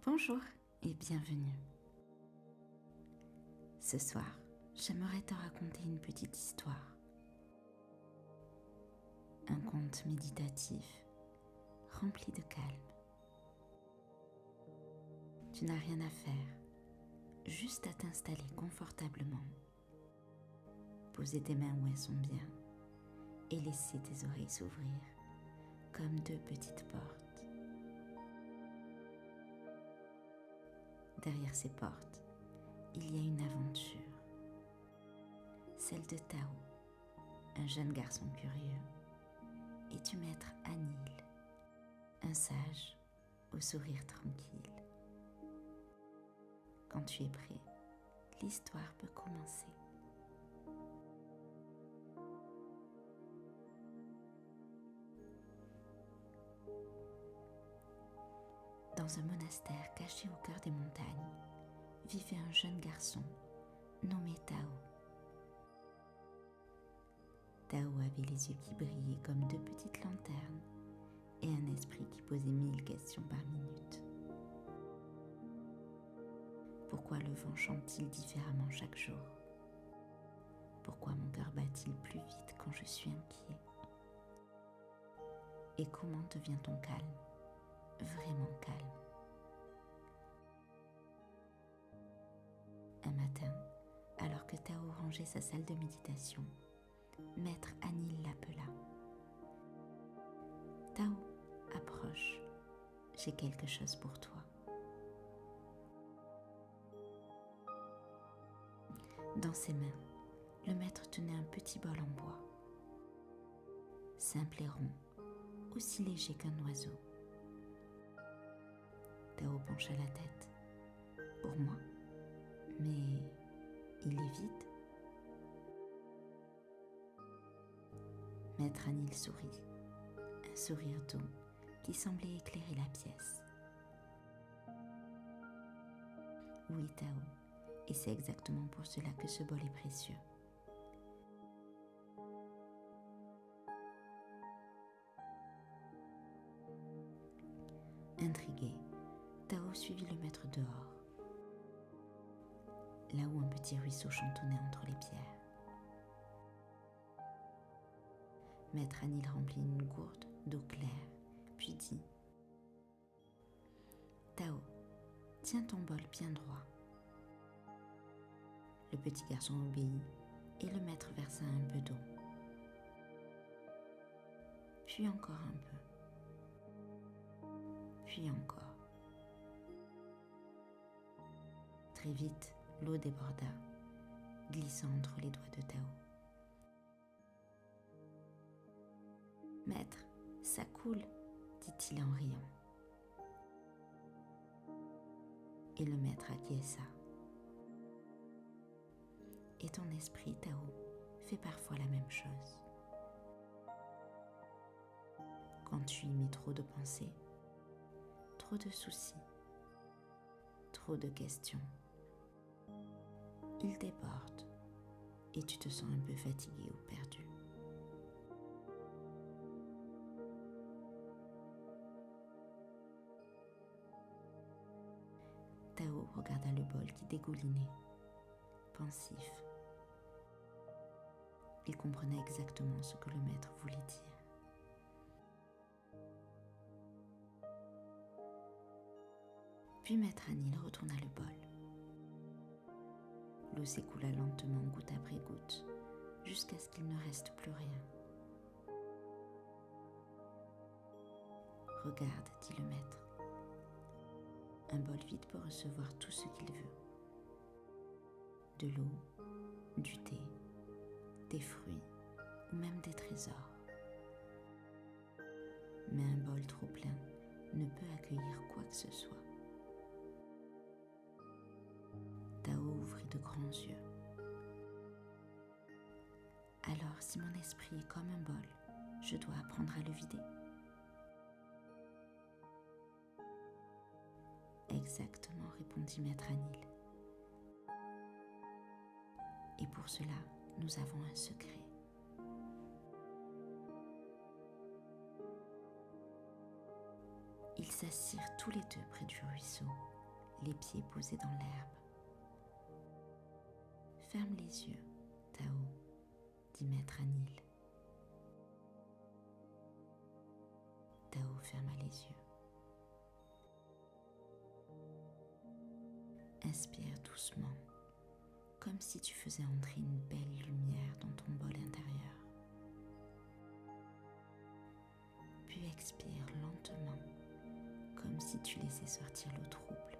Bonjour et bienvenue. Ce soir, j'aimerais te raconter une petite histoire. Un conte méditatif, rempli de calme. Tu n'as rien à faire, juste à t'installer confortablement, poser tes mains où elles sont bien et laisser tes oreilles s'ouvrir comme deux petites portes. Derrière ces portes, il y a une aventure, celle de Tao, un jeune garçon curieux, et du maître Anil, un sage au sourire tranquille. Quand tu es prêt, l'histoire peut commencer. Dans un monastère caché au cœur des montagnes, vivait un jeune garçon nommé Tao. Tao avait les yeux qui brillaient comme deux petites lanternes et un esprit qui posait 1000 questions par minute. Pourquoi le vent chante-t-il différemment chaque jour? Pourquoi mon cœur bat-il plus vite quand je suis inquiet? Et comment devient-on calme, vraiment calme? Un matin, alors que Tao rangeait sa salle de méditation, Maître Anil l'appela. Tao, approche, j'ai quelque chose pour toi. Dans ses mains, le maître tenait un petit bol en bois, simple et rond, aussi léger qu'un oiseau. Tao pencha la tête. Pour moi? Mais il est vide. Maître Anil sourit, un sourire doux qui semblait éclairer la pièce. Oui, Tao, et c'est exactement pour cela que ce bol est précieux. Intrigué, Tao suivit le maître dehors, là où un petit ruisseau chantonnait entre les pierres. Maître Anil remplit une gourde d'eau claire, puis dit « Tao, tiens ton bol bien droit. » Le petit garçon obéit et le maître versa un peu d'eau. Puis encore un peu. Puis encore. Très vite, l'eau déborda, glissant entre les doigts de Tao. « Maître, ça coule, dit-il en riant. Et le maître acquiesça. Et ton esprit, Tao, fait parfois la même chose. Quand tu y mets trop de pensées, trop de soucis, trop de questions, il déborde et tu te sens un peu fatigué ou perdu. Tao regarda le bol qui dégoulinait, pensif. Il comprenait exactement ce que le maître voulait dire. Puis Maître Anil retourna le bol. L'eau s'écoula lentement goutte après goutte, jusqu'à ce qu'il ne reste plus rien. « Regarde, dit le maître. Un bol vide peut recevoir tout ce qu'il veut. De l'eau, du thé, des fruits ou même des trésors. Mais un bol trop plein ne peut accueillir quoi que ce soit. » Tao ouvrit de grands yeux. Alors, si mon esprit est comme un bol, je dois apprendre à le vider. Exactement, répondit Maître Anil. Et pour cela, nous avons un secret. Ils s'assirent tous les deux près du ruisseau les pieds posés dans l'herbe. Ferme les yeux, Tao, dit Maître Anil. Tao ferma les yeux. Inspire doucement, comme si tu faisais entrer une belle lumière dans ton bol intérieur. Puis expire lentement, comme si tu laissais sortir le trouble,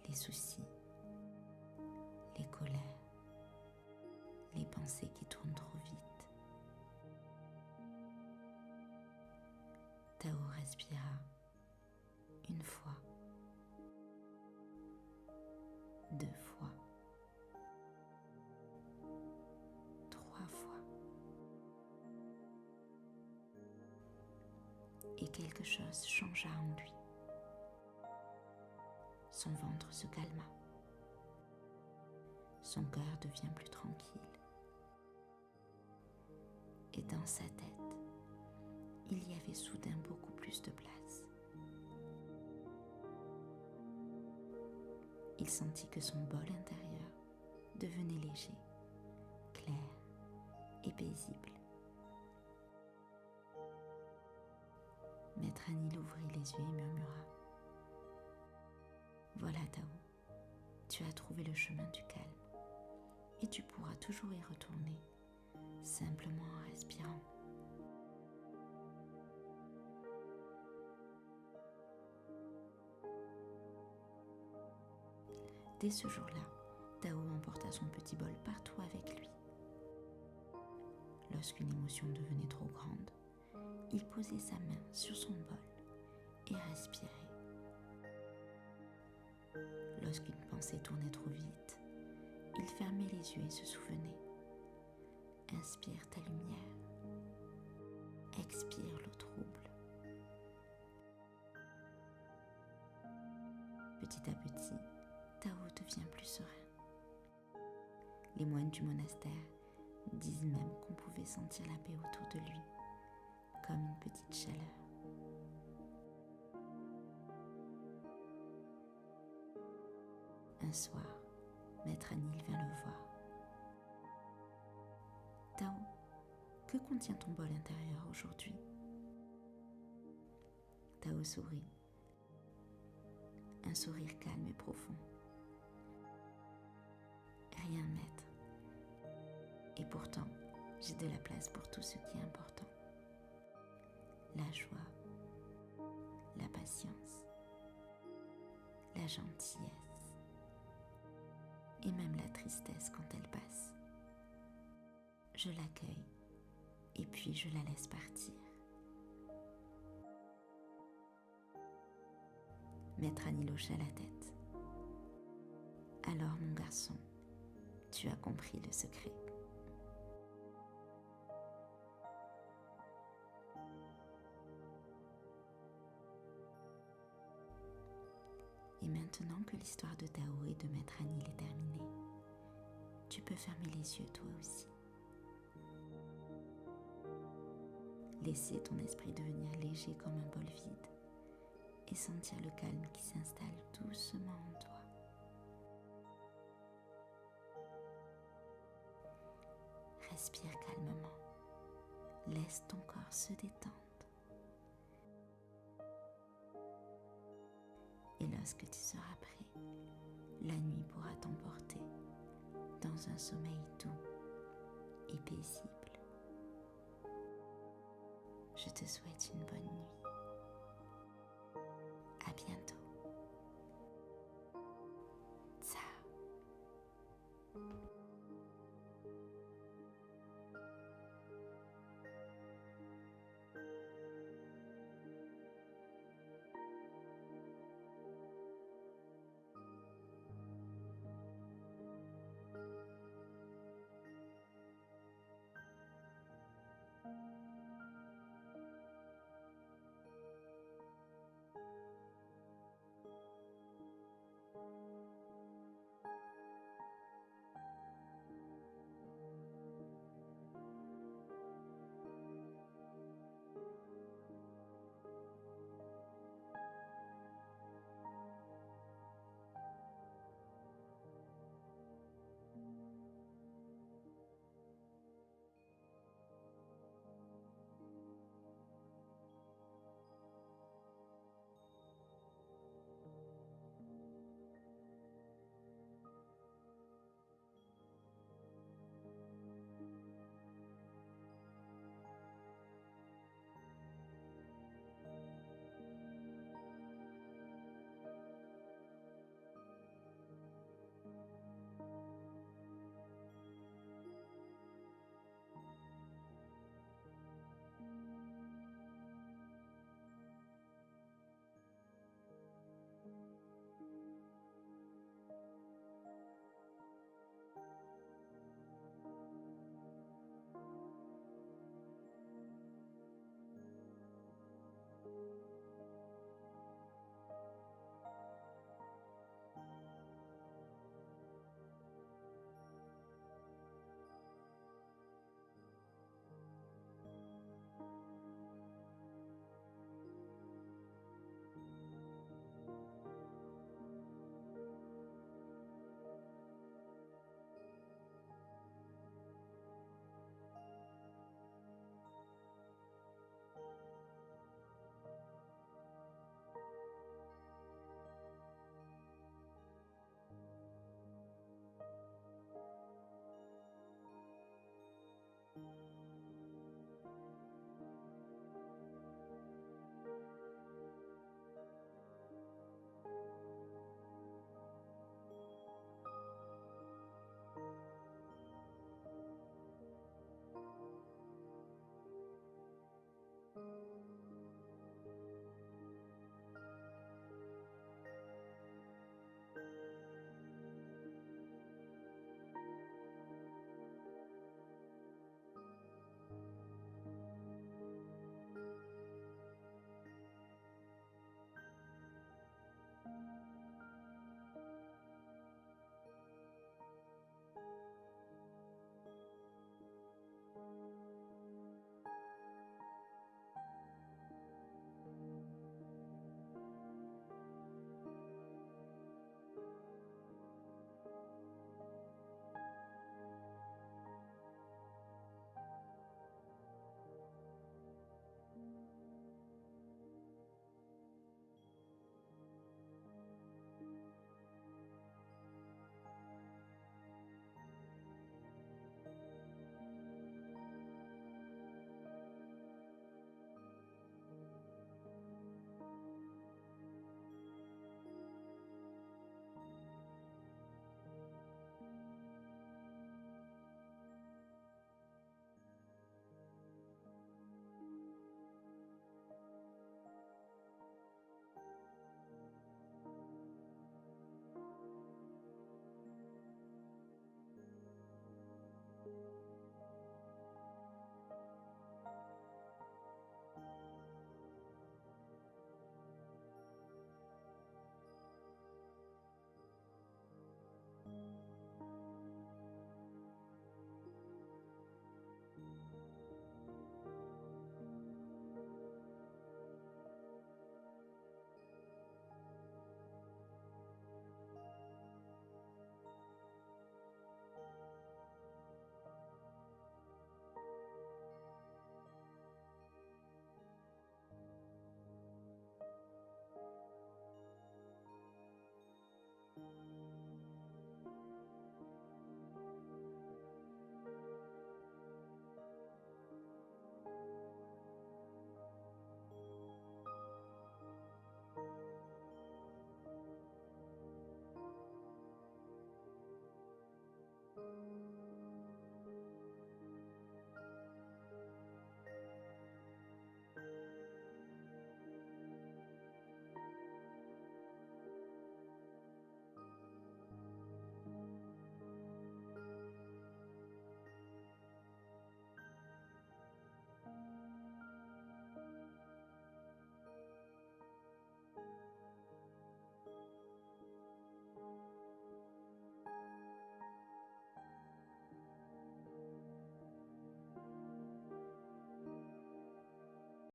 les soucis, les colères, les pensées qui tournent trop vite. Tao respira une fois, 2 fois, 3 fois. Et quelque chose changea en lui. Son ventre se calma. Son cœur devient plus tranquille. Et dans sa tête, il y avait soudain beaucoup plus de place. Il sentit que son bol intérieur devenait léger, clair et paisible. Maître Anil ouvrit les yeux et murmura : « Voilà Tao, tu as trouvé le chemin du calme et tu pourras toujours y retourner, simplement en respirant. » Dès ce jour-là, Tao emporta son petit bol partout avec lui. Lorsqu'une émotion devenait trop grande, il posait sa main sur son bol et respirait. Lorsqu'une pensée tournait trop vite, il fermait les yeux et se souvenait : inspire ta lumière, expire le trouble. Petit à petit, Tao devient plus serein. Les moines du monastère disent même qu'on pouvait sentir la paix autour de lui, comme une petite chaleur. Un soir, Maître Anil vint le voir. « Tao, que contient ton bol intérieur aujourd'hui ?» Tao sourit. Un sourire calme et profond. « Rien, maître. Et pourtant, j'ai de la place pour tout ce qui est important. La joie, la patience, la gentillesse et même la tristesse quand elle passe. Je l'accueille et puis je la laisse partir. » Maître Anil hocha la tête. « Alors mon garçon, tu as compris le secret. » Et maintenant que l'histoire de Tao et de Maître Anil est terminée, tu peux fermer les yeux toi aussi. Laisser ton esprit devenir léger comme un bol vide et sentir le calme qui s'installe doucement en toi. Respire calmement, laisse ton corps se détendre. Et lorsque tu seras prêt, la nuit pourra t'emporter dans un sommeil doux et paisible. Je te souhaite une bonne nuit.